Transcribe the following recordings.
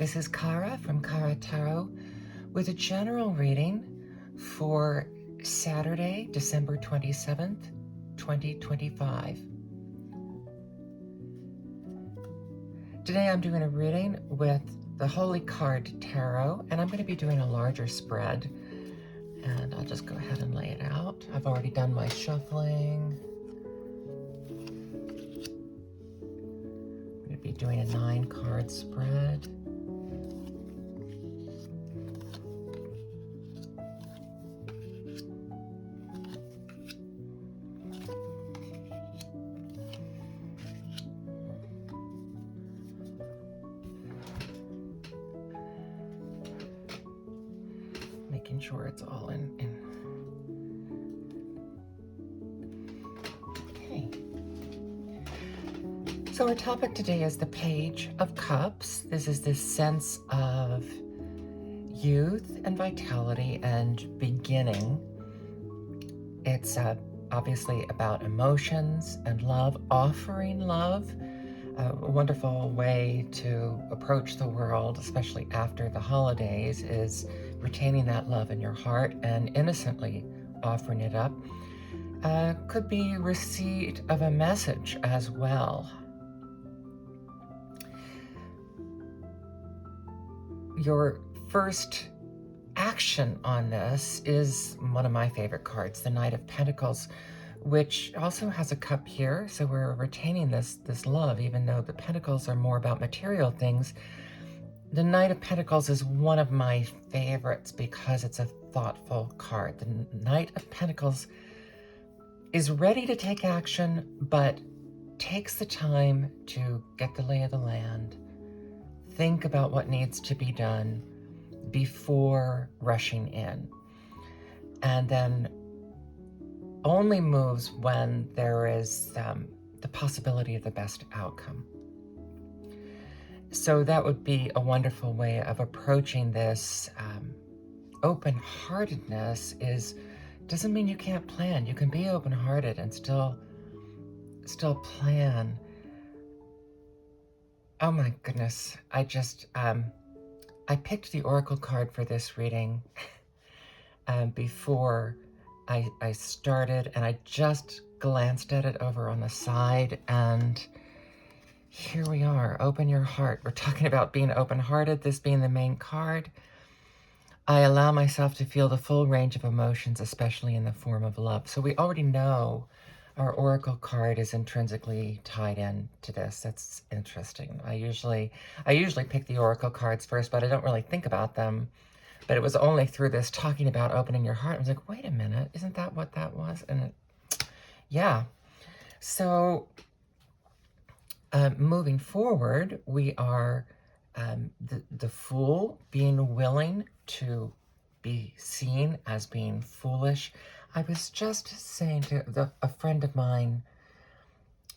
this is Kara from Kara Tarot with a general reading for Saturday, December 27th, 2025. Today I'm doing a reading with the Holy Card Tarot, and I'm going to be doing a larger spread. And I'll just go ahead and lay it out. I've already done my shuffling. I'm going to be doing a 9-card spread. Making sure it's all in. Okay. So our topic today is the Page of Cups. This is this sense of youth and vitality and beginning. It's obviously about emotions and love, offering love. A wonderful way to approach the world, especially after the holidays, is retaining that love in your heart and innocently offering it up. Could be receipt of a message as well. Your first action on this is one of my favorite cards, the Knight of Pentacles, which also has a cup here. So we're retaining this love, even though the Pentacles are more about material things. The Knight of Pentacles is one of my favorites because it's a thoughtful card. The Knight of Pentacles is ready to take action, but takes the time to get the lay of the land, think about what needs to be done before rushing in, and then only moves when there is the possibility of the best outcome. So that would be a wonderful way of approaching this. Open-heartedness doesn't mean you can't plan. You can be open-hearted and still plan. Oh my goodness, I picked the Oracle card for this reading before I started, and I just glanced at it over on the side, and here we are. Open your heart. We're talking about being open-hearted, this being the main card. I allow myself to feel the full range of emotions, especially in the form of love. So we already know our Oracle card is intrinsically tied in to this. That's interesting. I usually pick the Oracle cards first, but I don't really think about them. But it was only through this talking about opening your heart, I was like, wait a minute, isn't that what that was? And yeah. So moving forward, we are the Fool, being willing to be seen as being foolish. I was just saying to a friend of mine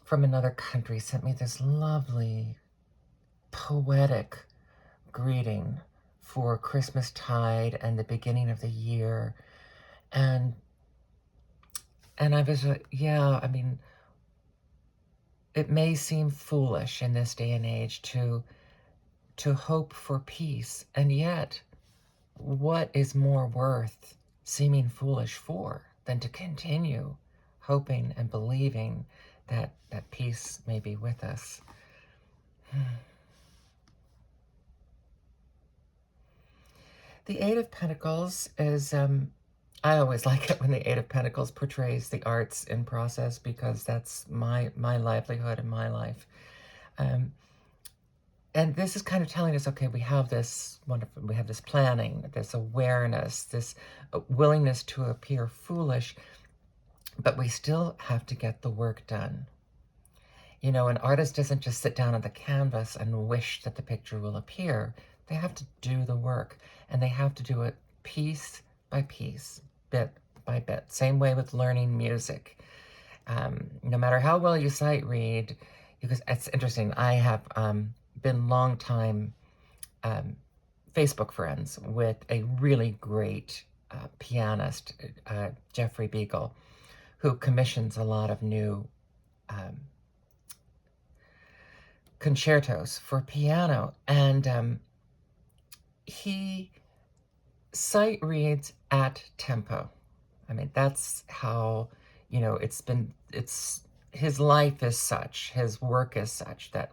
from another country sent me this lovely, poetic greeting for Christmastide and the beginning of the year. And I was, yeah, I mean, it may seem foolish in this day and age to hope for peace, and yet what is more worth seeming foolish for than to continue hoping and believing that peace may be with us? The Eight of Pentacles is, I always like it when the Eight of Pentacles portrays the arts in process, because that's my livelihood and my life. And this is kind of telling us, okay, we have this wonderful, we have this planning, this awareness, this willingness to appear foolish, but we still have to get the work done. You know, an artist doesn't just sit down on the canvas and wish that the picture will appear. They have to do the work, and they have to do it piece by piece, bit by bit. Same way with learning music. No matter how well you sight read, because it's interesting, I have been long time Facebook friends with a really great pianist, Jeffrey Beagle, who commissions a lot of new concertos for piano. And he sight reads at tempo. I mean, that's how, it's his life is such, his work is such that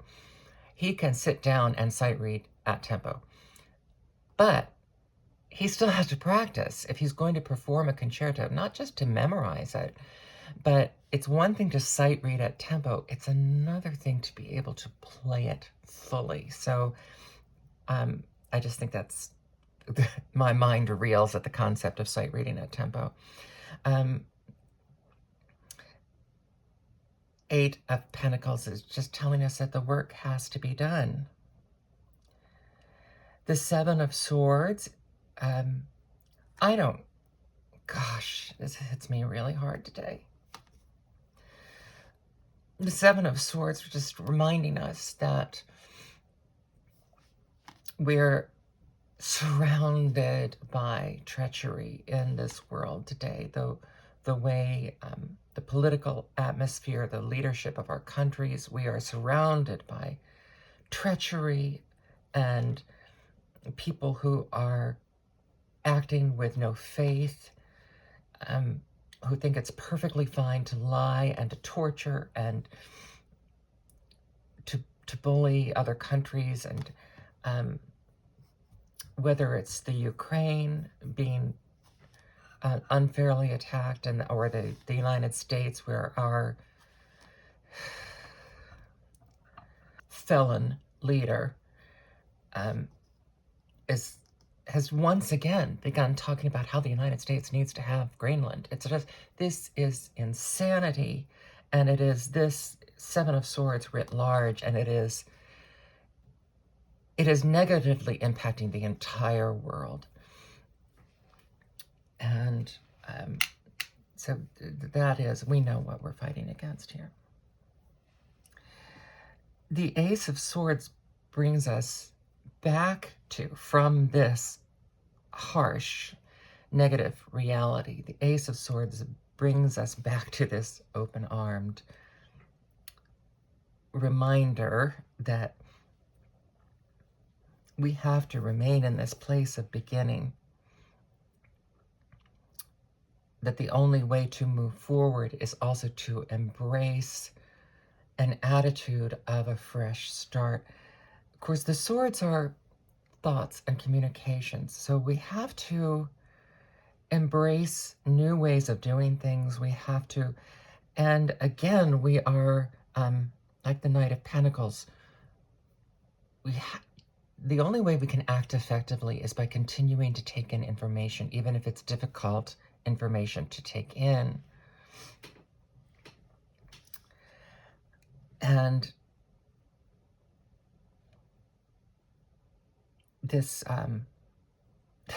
he can sit down and sight read at tempo. But he still has to practice if he's going to perform a concerto, not just to memorize it, but it's one thing to sight read at tempo. It's another thing to be able to play it fully. So I just think that's my mind reels at the concept of sight reading at tempo. 8 of Pentacles is just telling us that the work has to be done. The 7 of Swords, this hits me really hard today. The 7 of Swords are just reminding us that we're surrounded by treachery in this world today. The way the political atmosphere, the leadership of our countries, we are surrounded by treachery and people who are acting with no faith, who think it's perfectly fine to lie and to torture and to bully other countries, and whether it's the Ukraine being unfairly attacked, or the United States, where our felon leader has once again begun talking about how the United States needs to have Greenland. This is insanity, and it is this 7 of Swords writ large, and it is negatively impacting the entire world. And so we know what we're fighting against here. The Ace of Swords brings us back from this harsh, negative reality. The Ace of Swords brings us back to this open-armed reminder that we have to remain in this place of beginning, that the only way to move forward is also to embrace an attitude of a fresh start. Of course, the swords are thoughts and communications, so we have to embrace new ways of doing things. We have to, and again, we are like the Knight of Pentacles. The only way we can act effectively is by continuing to take in information, even if it's difficult information to take in. And this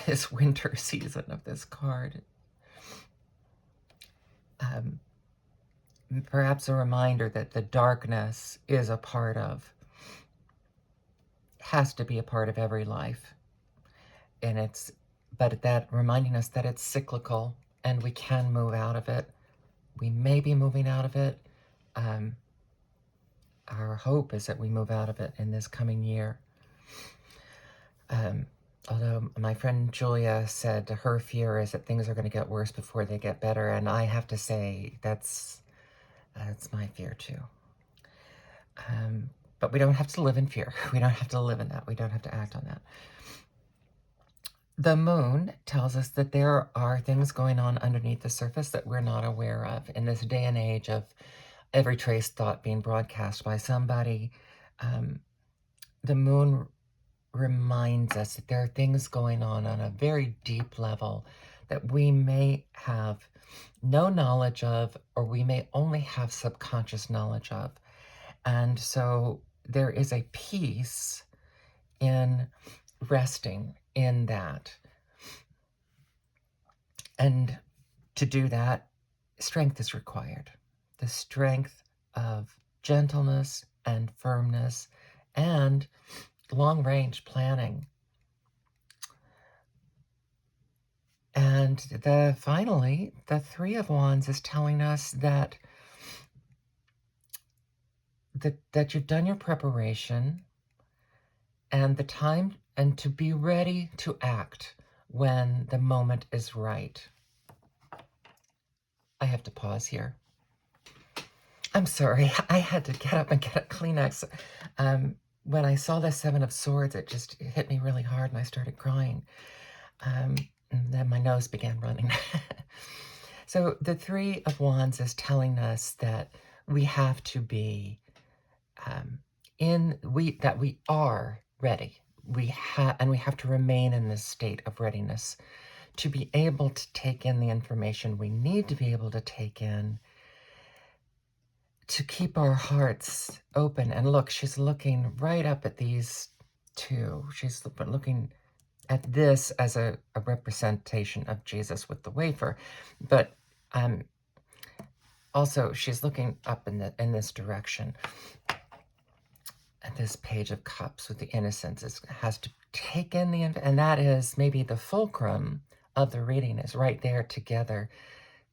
this winter season of this card, perhaps a reminder that the darkness is has to be a part of every life. And but that reminding us that it's cyclical and we can move out of it. We may be moving out of it. Our hope is that we move out of it in this coming year. Although my friend Julia said her fear is that things are going to get worse before they get better, and I have to say that's my fear too. But we don't have to live in fear. We don't have to live in that. We don't have to act on that. The moon tells us that there are things going on underneath the surface that we're not aware of. In this day and age of every trace thought being broadcast by somebody, the moon reminds us that there are things going on a very deep level that we may have no knowledge of, or we may only have subconscious knowledge of. And so there is a peace in resting in that. And to do that, strength is required. The strength of gentleness and firmness and long-range planning. And finally, the Three of Wands is telling us that you've done your preparation, and the time and to be ready to act when the moment is right. I have to pause here. I'm sorry, I had to get up and get a Kleenex. When I saw the Seven of Swords, it just hit me really hard and I started crying. And then my nose began running. So the Three of Wands is telling us that we have to be that we are ready. We have to remain in this state of readiness to be able to take in the information we need to be able to take in, to keep our hearts open. And look, she's looking right up at these two. She's looking at this as a representation of Jesus with the wafer, but also she's looking up in this direction. And this Page of Cups with the Innocence has to take in and that is maybe the fulcrum of the reading, is right there together.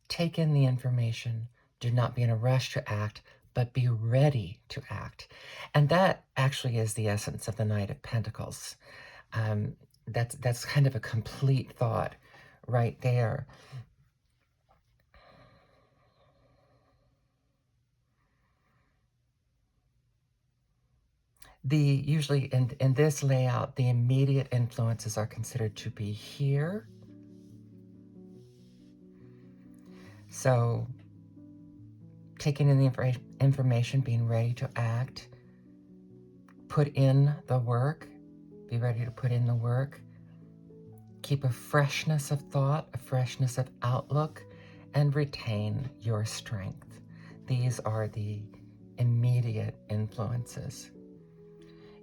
Take in the information. Do not be in a rush to act, but be ready to act. And that actually is the essence of the Knight of Pentacles. That's kind of a complete thought right there. Usually in this layout, the immediate influences are considered to be here. So taking in the information, being ready to act, put in the work, be ready to put in the work, keep a freshness of thought, a freshness of outlook, and retain your strength. These are the immediate influences.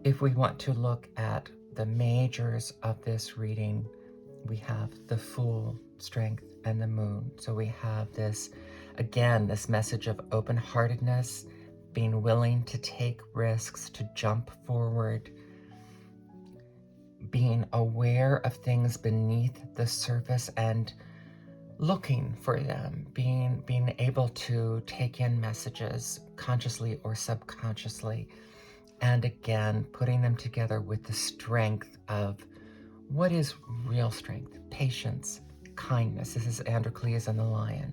If we want to look at the majors of this reading, we have the Fool, Strength, and the Moon. So we have this, again, this message of open-heartedness, being willing to take risks, to jump forward, being aware of things beneath the surface and looking for them, being able to take in messages consciously or subconsciously, and again, putting them together with the strength of what is real strength: patience, kindness. This is Androcles and the Lion.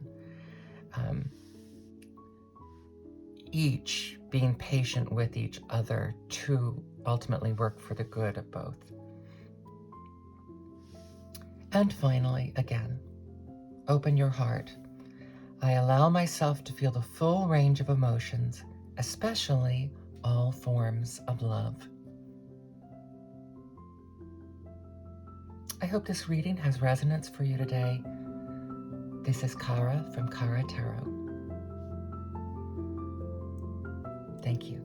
Each being patient with each other to ultimately work for the good of both. And finally, again, open your heart. I allow myself to feel the full range of emotions, especially all forms of love. I hope this reading has resonance for you today. This is Kara from Kara Tarot. Thank you.